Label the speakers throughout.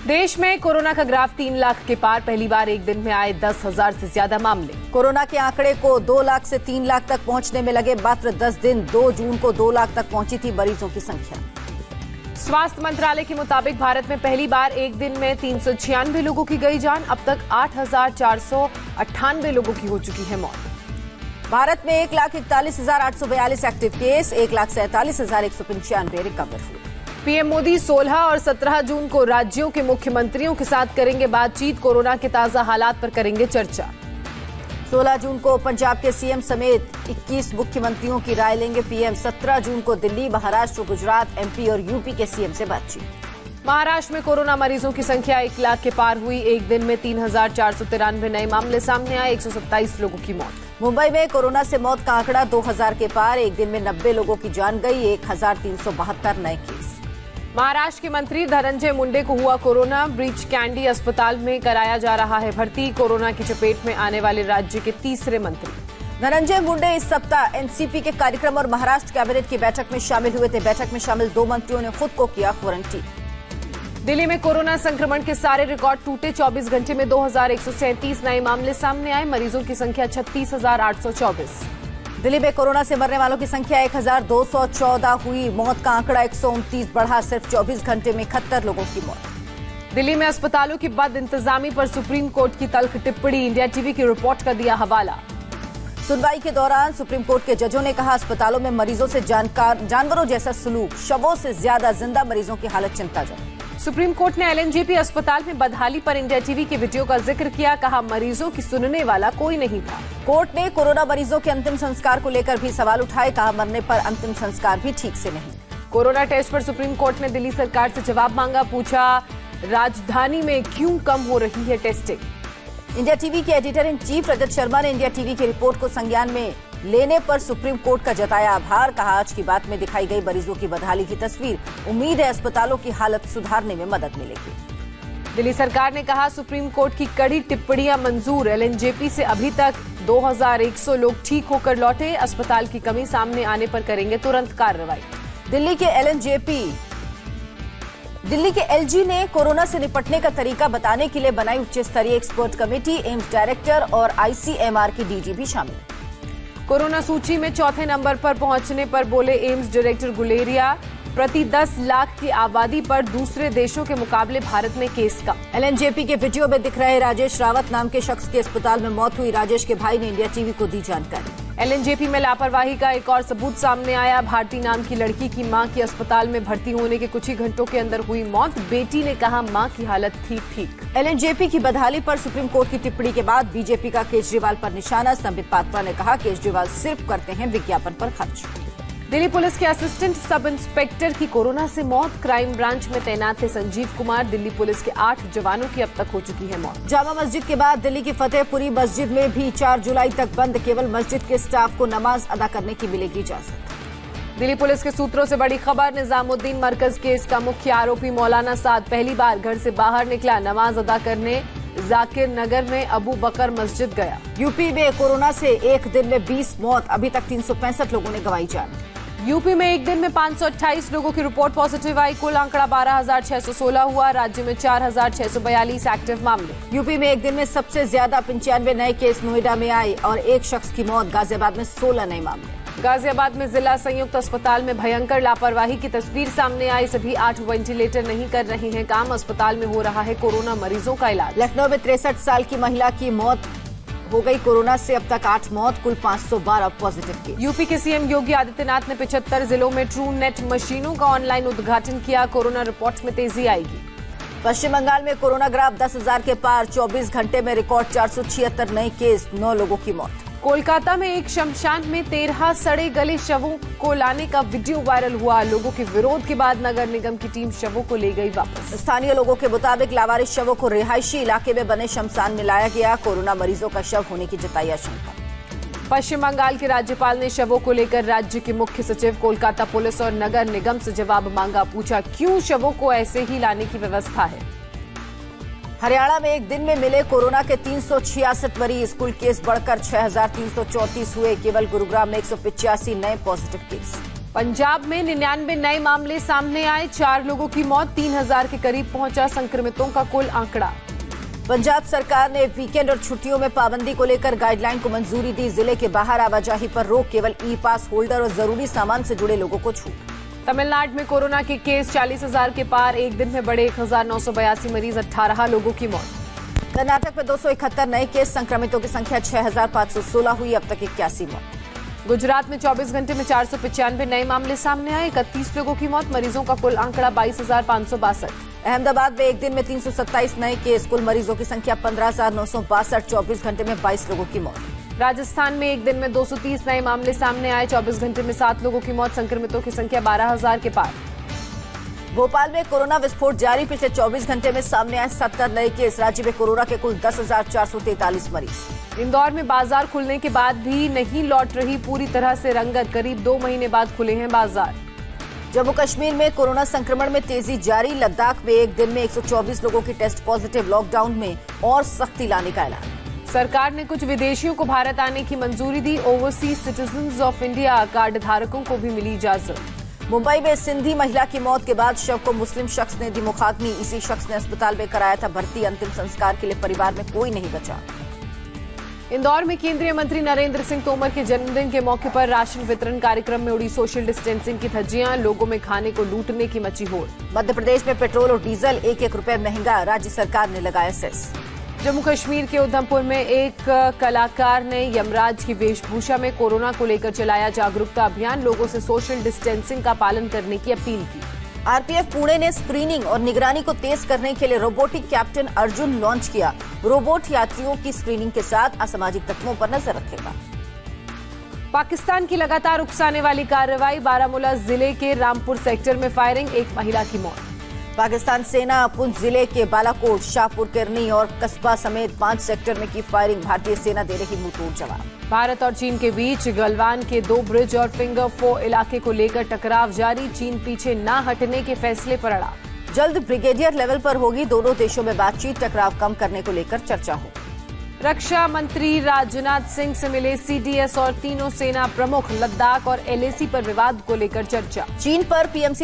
Speaker 1: देश में कोरोना का ग्राफ 3 लाख के पार। पहली बार एक दिन में आए 10,000 से ज्यादा मामले।
Speaker 2: कोरोना के आंकड़े को 2 लाख से 3 लाख तक पहुंचने में लगे मात्र 10 दिन। 2 जून को 2 लाख तक पहुंची थी मरीजों की संख्या।
Speaker 1: स्वास्थ्य मंत्रालय के मुताबिक भारत में पहली बार एक दिन में 396 लोगों की गई जान। अब तक 8,498 लोगों की हो चुकी है मौत।
Speaker 2: भारत में 1,41,842 एक्टिव केस, 1,47,195 रिकवर हुए।
Speaker 1: पीएम मोदी 16 और 17 जून को राज्यों के मुख्यमंत्रियों के साथ करेंगे बातचीत। कोरोना के ताजा हालात पर करेंगे चर्चा।
Speaker 2: 16 जून को पंजाब के सीएम समेत 21 मुख्यमंत्रियों की राय लेंगे पीएम। 17 जून को दिल्ली, महाराष्ट्र, गुजरात, एमपी और यूपी के सीएम से बातचीत।
Speaker 1: महाराष्ट्र में कोरोना मरीजों की संख्या 1 लाख के पार हुई। एक दिन में 3,493 नए मामले सामने आए। 127 लोगों की मौत।
Speaker 2: मुंबई में कोरोना से मौत का आंकड़ा 2,000 के पार। एक दिन में 90 लोगों की जान गई। 1,372 नए केस।
Speaker 1: महाराष्ट्र के मंत्री धनंजय मुंडे को हुआ कोरोना। ब्रीच कैंडी अस्पताल में कराया जा रहा है भर्ती। कोरोना की चपेट में आने वाले राज्य के तीसरे मंत्री।
Speaker 2: धनंजय मुंडे इस सप्ताह एनसीपी के कार्यक्रम और महाराष्ट्र कैबिनेट की बैठक में शामिल हुए थे। बैठक में शामिल 2 मंत्रियों ने खुद को किया क्वारंटीन।
Speaker 1: दिल्ली में कोरोना संक्रमण के सारे रिकॉर्ड टूटे। 24 घंटे में 2,137 नए मामले सामने आए। मरीजों की संख्या 36,824।
Speaker 2: दिल्ली में कोरोना से मरने वालों की संख्या 1,214 हुई। मौत का आंकड़ा 129 बढ़ा। सिर्फ 24 घंटे में 71 लोगों की मौत।
Speaker 1: दिल्ली में अस्पतालों की बद इंतजामी पर सुप्रीम कोर्ट की तल्ख टिप्पणी। इंडिया टीवी की रिपोर्ट का दिया हवाला।
Speaker 2: सुनवाई के दौरान सुप्रीम कोर्ट के जजों ने कहा, अस्पतालों में मरीजों से जानवरों जैसा सलूक, शवों से ज्यादा जिंदा मरीजों की हालत चिंताजनक।
Speaker 1: सुप्रीम कोर्ट ने एलएनजेपी अस्पताल में बदहाली पर इंडिया टीवी के वीडियो का जिक्र किया। कहा, मरीजों की सुनने वाला कोई नहीं था।
Speaker 2: कोर्ट ने कोरोना मरीजों के अंतिम संस्कार को लेकर भी सवाल उठाए। कहा, मरने पर अंतिम संस्कार भी ठीक से नहीं।
Speaker 1: कोरोना टेस्ट पर सुप्रीम कोर्ट ने दिल्ली सरकार से जवाब मांगा। पूछा, राजधानी में क्यों कम हो रही है टेस्टिंग।
Speaker 2: इंडिया टीवी के editor in chief Rajat Sharma ने इंडिया टीवी की रिपोर्ट को संज्ञान में लेने पर सुप्रीम कोर्ट का जताया आभार। कहा, आज की बात में दिखाई गई मरीजों की बदहाली की तस्वीर। उम्मीद है अस्पतालों की हालत सुधारने में मदद मिलेगी।
Speaker 1: दिल्ली सरकार ने कहा, सुप्रीम कोर्ट की कड़ी टिप्पणियां मंजूर। एलएनजेपी से अभी तक 2,100 लोग ठीक होकर लौटे। अस्पताल की कमी सामने आने पर करेंगे तुरंत कार्रवाई।
Speaker 2: दिल्ली के एलजी ने कोरोना से निपटने का तरीका बताने के लिए बनाई उच्च स्तरीय एक्सपर्ट कमेटी। एम्स डायरेक्टर और आईसीएमआर की डीजी भी शामिल।
Speaker 1: कोरोना सूची में चौथे नंबर पर पहुंचने पर बोले एम्स डायरेक्टर गुलेरिया, प्रति 10 लाख की आबादी पर दूसरे देशों के मुकाबले भारत में केस कम।
Speaker 2: एलएनजेपी के वीडियो में दिख रहे राजेश रावत नाम के शख्स की अस्पताल में मौत हुई। राजेश के भाई ने इंडिया टीवी को दी जानकारी।
Speaker 1: एलएनजेपी में लापरवाही का एक और सबूत सामने आया। भारती नाम की लड़की की मां की अस्पताल में भर्ती होने के कुछ ही घंटों के अंदर हुई मौत। बेटी ने कहा, मां की हालत थी ठीक।
Speaker 2: एलएनजेपी की बदहाली पर सुप्रीम कोर्ट की टिप्पणी के बाद बीजेपी का केजरीवाल पर निशाना। संबित पात्रा ने कहा, केजरीवाल सिर्फ करते हैं विज्ञापन पर खर्च।
Speaker 1: दिल्ली पुलिस के असिस्टेंट सब इंस्पेक्टर की कोरोना से मौत। क्राइम ब्रांच में तैनात थे संजीव कुमार। दिल्ली पुलिस के 8 जवानों की अब तक हो चुकी है मौत।
Speaker 2: जामा मस्जिद के बाद दिल्ली की फतेहपुरी मस्जिद में भी 4 जुलाई तक बंद। केवल मस्जिद के स्टाफ को नमाज अदा करने की मिलेगी इजाजत।
Speaker 1: दिल्ली पुलिस के सूत्रों से बड़ी खबर। निजामुद्दीन मरकज केस का मुख्य आरोपी मौलाना साद पहली बार घर से बाहर निकला। नमाज अदा करने जाकिर नगर में अबू बकर मस्जिद गया।
Speaker 2: यूपी में कोरोना से एक दिन में 20 मौत। अभी तक 365 लोगों ने गंवाई जान।
Speaker 1: यूपी में एक दिन में 528 लोगों की रिपोर्ट पॉजिटिव आई। कुल आंकड़ा 12,616 हुआ। राज्य में 4,642 एक्टिव मामले।
Speaker 2: यूपी में एक दिन में सबसे ज्यादा 95 नए केस नोएडा में आए और एक शख्स की मौत। गाजियाबाद में 16 नए मामले।
Speaker 1: गाजियाबाद में जिला संयुक्त अस्पताल में भयंकर लापरवाही की तस्वीर सामने आई। सभी 8 वेंटिलेटर नहीं कर रहे हैं काम। अस्पताल में हो रहा है कोरोना मरीजों का इलाज।
Speaker 2: लखनऊ में 63 साल की महिला की मौत हो गई कोरोना से। अब तक 8 मौत। कुल 512 पॉजिटिव केस।
Speaker 1: यूपी के सीएम योगी आदित्यनाथ ने 75 जिलों में ट्रू नेट मशीनों का ऑनलाइन उद्घाटन किया। कोरोना रिपोर्ट में तेजी आएगी।
Speaker 2: पश्चिम बंगाल में कोरोना ग्राफ 10,000 के पार। 24 घंटे में रिकॉर्ड 476 नए केस। 9 लोगों की मौत।
Speaker 1: कोलकाता में एक शमशान में 13 सड़े गले शवों को लाने का वीडियो वायरल हुआ। लोगों के विरोध के बाद नगर निगम की टीम शवों को ले गई वापस।
Speaker 2: स्थानीय लोगों के मुताबिक लावारिस शवों को रिहायशी इलाके में बने शमशान में लाया गया। कोरोना मरीजों का शव होने की जताई आशंका।
Speaker 1: पश्चिम बंगाल के राज्यपाल ने शवों को लेकर राज्य के मुख्य सचिव, कोलकाता पुलिस और नगर निगम से जवाब मांगा। पूछा, क्यों शवों को ऐसे ही लाने की व्यवस्था है।
Speaker 2: हरियाणा में एक दिन में मिले कोरोना के 366 मरीज। कुल केस बढ़कर 6,334 हुए। केवल गुरुग्राम में 185 नए पॉजिटिव केस।
Speaker 1: पंजाब में 99 नए मामले सामने आए, 4 लोगों की मौत, 3000 के करीब पहुंचा संक्रमितों का कुल आंकड़ा।
Speaker 2: पंजाब सरकार ने वीकेंड और छुट्टियों में पाबंदी को लेकर गाइडलाइन को मंजूरी दी। जिले के बाहर आवाजाही पर रोक, केवल ई पास होल्डर और जरूरी सामान से जुड़े लोगों को छूट।
Speaker 1: तमिलनाडु में कोरोना के केस 40,000 के पार, एक दिन में बढ़े 1982 मरीज, 18 लोगों की मौत।
Speaker 2: कर्नाटक में 271 नए केस, संक्रमितों की संख्या 6516 हुई, अब तक 81 मौत।
Speaker 1: गुजरात में 24 घंटे में 495 नए मामले सामने आए, 31 लोगों की मौत, मरीजों का कुल आंकड़ा 22,562।
Speaker 2: अहमदाबाद में एक दिन में 327 नए केस, कुल मरीजों की संख्या 15,962, 24 घंटे में 22 लोगों की मौत।
Speaker 1: राजस्थान में एक दिन में 230 नए मामले सामने आए, 24 घंटे में 7 लोगों की मौत, संक्रमितों की संख्या 12,000 के पार।
Speaker 2: भोपाल में कोरोना विस्फोट जारी, पिछले 24 घंटे में सामने आए 70 नए केस, राज्य में कोरोना के कुल 10,443 मरीज।
Speaker 1: इंदौर में बाजार खुलने के बाद भी नहीं लौट रही पूरी तरह से रंगत, करीब 2 महीने बाद खुले हैं बाजार।
Speaker 2: जम्मू कश्मीर में कोरोना संक्रमण में तेजी जारी, लद्दाख में एक दिन में 124 लोगों की टेस्ट पॉजिटिव, लॉकडाउन में और सख्ती लाने का ऐलान।
Speaker 1: सरकार ने कुछ विदेशियों को भारत आने की मंजूरी दी, overseas citizens of India card धारकों को भी मिली इजाजत।
Speaker 2: मुंबई में सिंधी महिला की मौत के बाद शव को मुस्लिम शख्स ने दी मुखाग्नि, इसी शख्स ने अस्पताल में कराया था भर्ती, अंतिम संस्कार के लिए परिवार में कोई नहीं बचा।
Speaker 1: इंदौर में केंद्रीय मंत्री नरेंद्र सिंह तोमर के जन्मदिन के मौके पर राशन वितरण कार्यक्रम में उड़ी सोशल डिस्टेंसिंग की धज्जियां, लोगों में खाने को लूटने की मची होड़।
Speaker 2: मध्य प्रदेश में पेट्रोल और डीजल 1-1 रुपए महंगा, राज्य सरकार ने लगाया सेस।
Speaker 1: जम्मू कश्मीर के उधमपुर में एक कलाकार ने यमराज की वेशभूषा में कोरोना को लेकर चलाया जागरूकता अभियान, लोगों से सोशल डिस्टेंसिंग का पालन करने की अपील की।
Speaker 2: आरपीएफ पुणे ने स्क्रीनिंग और निगरानी को तेज करने के लिए रोबोटिक कैप्टन अर्जुन लॉन्च किया। रोबोट यात्रियों की स्क्रीनिंग के साथ असामाजिक तत्वों पर नजर रखेगा।
Speaker 1: पाकिस्तान की लगातार उकसाने वाली कार्रवाई, बारामूला जिले के रामपुर सेक्टर में फायरिंग, एक महिला की मौत।
Speaker 2: पाकिस्तान सेना पुंछ जिले के बालाकोट, शाहपुर किरनी और कस्बा समेत 5 सेक्टर में की फायरिंग, भारतीय सेना दे रही मुंहतोड़ जवाब।
Speaker 1: भारत और चीन के बीच गलवान के 2 ब्रिज और फिंगर 4 इलाके को लेकर टकराव जारी, चीन पीछे न हटने के फैसले पर अड़ा।
Speaker 2: जल्द ब्रिगेडियर लेवल पर होगी दोनों देशों में बातचीत, टकराव कम करने को लेकर चर्चा हो।
Speaker 1: रक्षा मंत्री राजनाथ सिंह से मिले सीडीएस और तीनों सेना प्रमुख, लद्दाख और एलएसी पर विवाद को लेकर चर्चा।
Speaker 2: चीन पर पीएम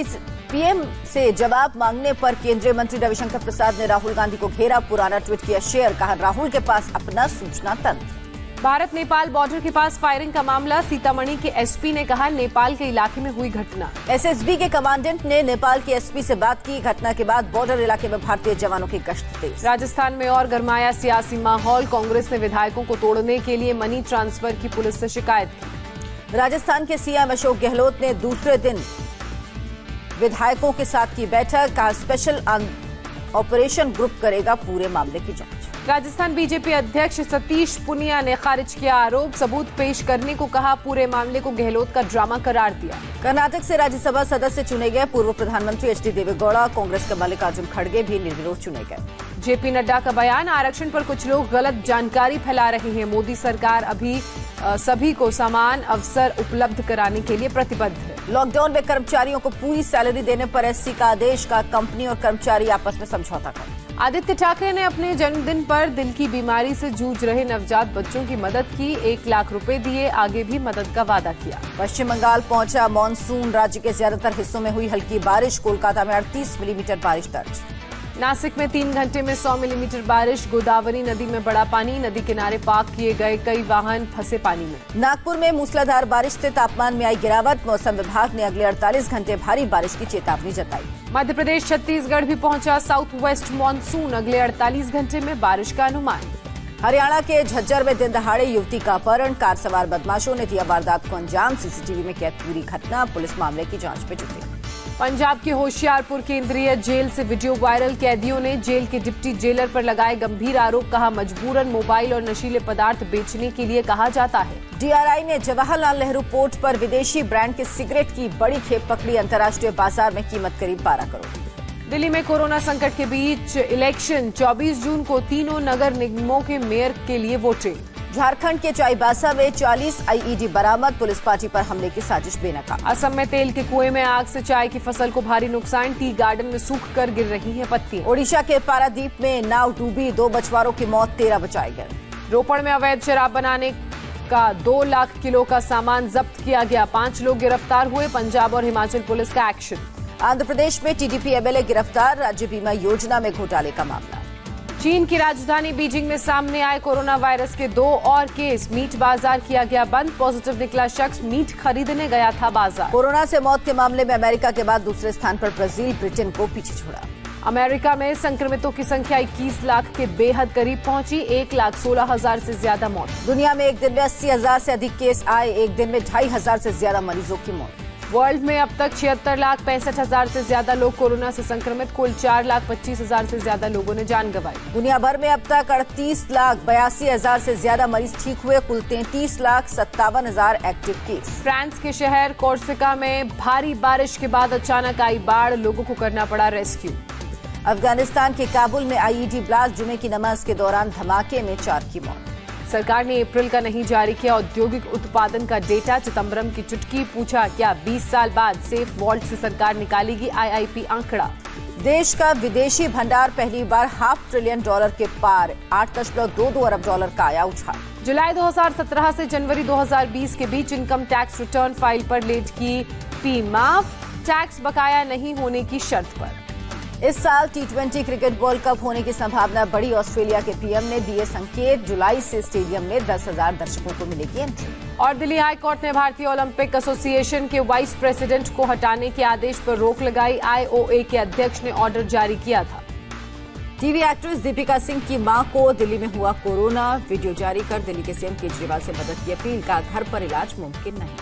Speaker 2: से जवाब मांगने पर केंद्रीय मंत्री रविशंकर प्रसाद ने राहुल गांधी को घेरा, पुराना ट्वीट किया शेयर, कहा राहुल के पास अपना सूचना तंत्र।
Speaker 1: भारत नेपाल बॉर्डर के पास फायरिंग का मामला, सीतामढ़ी के एसपी ने कहा नेपाल के इलाके में हुई घटना।
Speaker 2: एसएसबी के कमांडेंट ने नेपाल के एसपी से बात की, घटना के बाद बॉर्डर इलाके में भारतीय जवानों की गश्त तेज।
Speaker 1: राजस्थान में और गरमाया सियासी माहौल, कांग्रेस ने विधायकों को तोड़ने के लिए मनी ट्रांसफर की पुलिस से शिकायत की।
Speaker 2: राजस्थान के सीएम अशोक गहलोत ने दूसरे दिन विधायकों के साथ की बैठक, कहा स्पेशल ऑपरेशन ग्रुप करेगा पूरे मामले की जांच।
Speaker 1: राजस्थान बीजेपी अध्यक्ष सतीश पुनिया ने खारिज किया आरोप, सबूत पेश करने को कहा, पूरे मामले को गहलोत का ड्रामा करार दिया।
Speaker 2: कर्नाटक से राज्यसभा सदस्य चुने गए पूर्व प्रधानमंत्री एचडी देवेगौड़ा, कांग्रेस के मल्लिकार्जुन खड़गे भी निर्विरोध चुने गए।
Speaker 1: जेपी नड्डा का बयान, आरक्षण पर कुछ लोग गलत जानकारी फैला रहे हैं, मोदी सरकार अभी सभी को समान अवसर उपलब्ध कराने के लिए प्रतिबद्ध है।
Speaker 2: लॉकडाउन में कर्मचारियों को पूरी सैलरी देने पर एससी का आदेश, का कंपनी और कर्मचारी आपस में समझौता करें।
Speaker 1: आदित्य ठाकरे ने अपने जन्मदिन पर दिल की बीमारी से जूझ रहे नवजात बच्चों की मदद की, 1 लाख रुपए दिए, आगे भी मदद का वादा किया।
Speaker 2: पश्चिम बंगाल पहुंचा मानसून, राज्य के ज्यादातर हिस्सों में हुई हल्की बारिश, कोलकाता में 38 मिलीमीटर बारिश दर्ज।
Speaker 1: नासिक में 3 घंटे में 100 मिलीमीटर बारिश, गोदावरी नदी में बढ़ा पानी, नदी किनारे पार्क किए गए कई वाहन फंसे पानी में।
Speaker 2: नागपुर में मूसलाधार बारिश से तापमान में आई गिरावट, मौसम विभाग ने अगले 48 घंटे भारी बारिश की चेतावनी जताई।
Speaker 1: मध्य प्रदेश छत्तीसगढ़ भी पहुंचा साउथ वेस्ट मानसून, अगले 48 घंटे में बारिश का अनुमान।
Speaker 2: हरियाणा के झज्जर में दिन दहाड़े युवती का अपहरण, कार सवार बदमाशों ने दिया वारदात को अंजाम, सीसीटीवी में कैद पूरी घटना, पुलिस मामले की जांच में जुटी।
Speaker 1: पंजाब के होशियारपुर केंद्रीय जेल से वीडियो वायरल, कैदियों ने जेल के डिप्टी जेलर पर लगाए गंभीर आरोप, कहा मजबूरन मोबाइल और नशीले पदार्थ बेचने के लिए कहा जाता है।
Speaker 2: डीआरआई ने जवाहरलाल नेहरू पोर्ट पर विदेशी ब्रांड के सिगरेट की बड़ी खेप पकड़ी, अंतर्राष्ट्रीय बाजार में कीमत करीब 12 करोड़।
Speaker 1: दिल्ली में कोरोना संकट के बीच इलेक्शन, 24 जून को तीनों नगर निगमों के मेयर के लिए वोटिंग।
Speaker 2: झारखंड के चाईबासा में 40 आईईडी बरामद, पुलिस पार्टी पर हमले की साजिश बेनकाब।
Speaker 1: असम में तेल के कुएं में आग से चाय की फसल को भारी नुकसान, टी गार्डन में सूख कर गिर रही हैं पत्तियां।
Speaker 2: ओडिशा के पारादीप में नाव डूबी, 2 मछुआरों की मौत, 13 बचाए गए।
Speaker 1: रोपड़ में अवैध शराब बनाने का 2 लाख किलो का सामान जब्त किया गया। 5 लोग गिरफ्तार हुए। पंजाब और हिमाचल पुलिस का एक्शन।
Speaker 2: आंध्र प्रदेश में टीडीपी एमएलए गिरफ्तार। राज्य बीमा योजना में घोटाले का मामला।
Speaker 1: चीन की राजधानी बीजिंग में सामने आए कोरोना वायरस के 2 और केस। मीट बाजार किया गया बंद। पॉजिटिव निकला शख्स मीट खरीदने गया था बाजार।
Speaker 2: कोरोना से मौत के मामले में अमेरिका के बाद दूसरे स्थान पर ब्राजील ब्रिटेन को पीछे छोड़ा।
Speaker 1: अमेरिका में संक्रमितों की संख्या 21 लाख के बेहद करीब पहुंची। 1,16,000 से ज्यादा मौत।
Speaker 2: दुनिया में एक दिन में 80,000 से अधिक केस आए। एक दिन में 2,500 से ज्यादा मरीजों की मौत।
Speaker 1: वर्ल्ड में अब तक 76,65,000 से ज्यादा लोग कोरोना से संक्रमित। कुल 4,25,000 से ज्यादा लोगों ने जान गंवाई।
Speaker 2: दुनिया भर में अब तक 38,82,000 से ज्यादा मरीज ठीक हुए। कुल 33,57,000 एक्टिव केस।
Speaker 1: फ्रांस के शहर कोर्सिका में भारी बारिश के बाद अचानक आई बाढ़। लोगों को करना पड़ा रेस्क्यू।
Speaker 2: अफगानिस्तान के काबुल में आईईडी ब्लास्ट। जुमे की नमाज के दौरान धमाके में 4 की मौत।
Speaker 1: सरकार ने अप्रैल का नहीं जारी किया औद्योगिक उत्पादन का डेटा। चिदम्बरम की चुटकी। पूछा क्या 20 साल बाद सेफ वॉल्ट से सरकार निकालेगी आईआईपी आंकड़ा।
Speaker 2: देश का विदेशी भंडार पहली बार $500 बिलियन के पार। $8.22 अरब का आया उछाल।
Speaker 1: जुलाई 2017 से जनवरी 2020 के बीच इनकम टैक्स रिटर्न फाइल पर लेट की फी माफ। टैक्स बकाया नहीं होने की शर्त पर।
Speaker 2: इस साल T20 क्रिकेट वर्ल्ड कप होने की संभावना बढ़ी। ऑस्ट्रेलिया के पीएम ने दिए संकेत। जुलाई से स्टेडियम में 10,000 दर्शकों को मिलेगी एंट्री।
Speaker 1: और दिल्ली हाई कोर्ट ने भारतीय ओलंपिक एसोसिएशन के वाइस प्रेसिडेंट को हटाने के आदेश पर रोक लगाई। आईओए के अध्यक्ष ने ऑर्डर जारी किया था।
Speaker 2: टीवी एक्ट्रेस दीपिका सिंह की मां को दिल्ली में हुआ कोरोना। वीडियो जारी कर दिल्ली के सीएम केजरीवाल से मदद की अपील। का घर पर इलाज मुमकिन नहीं।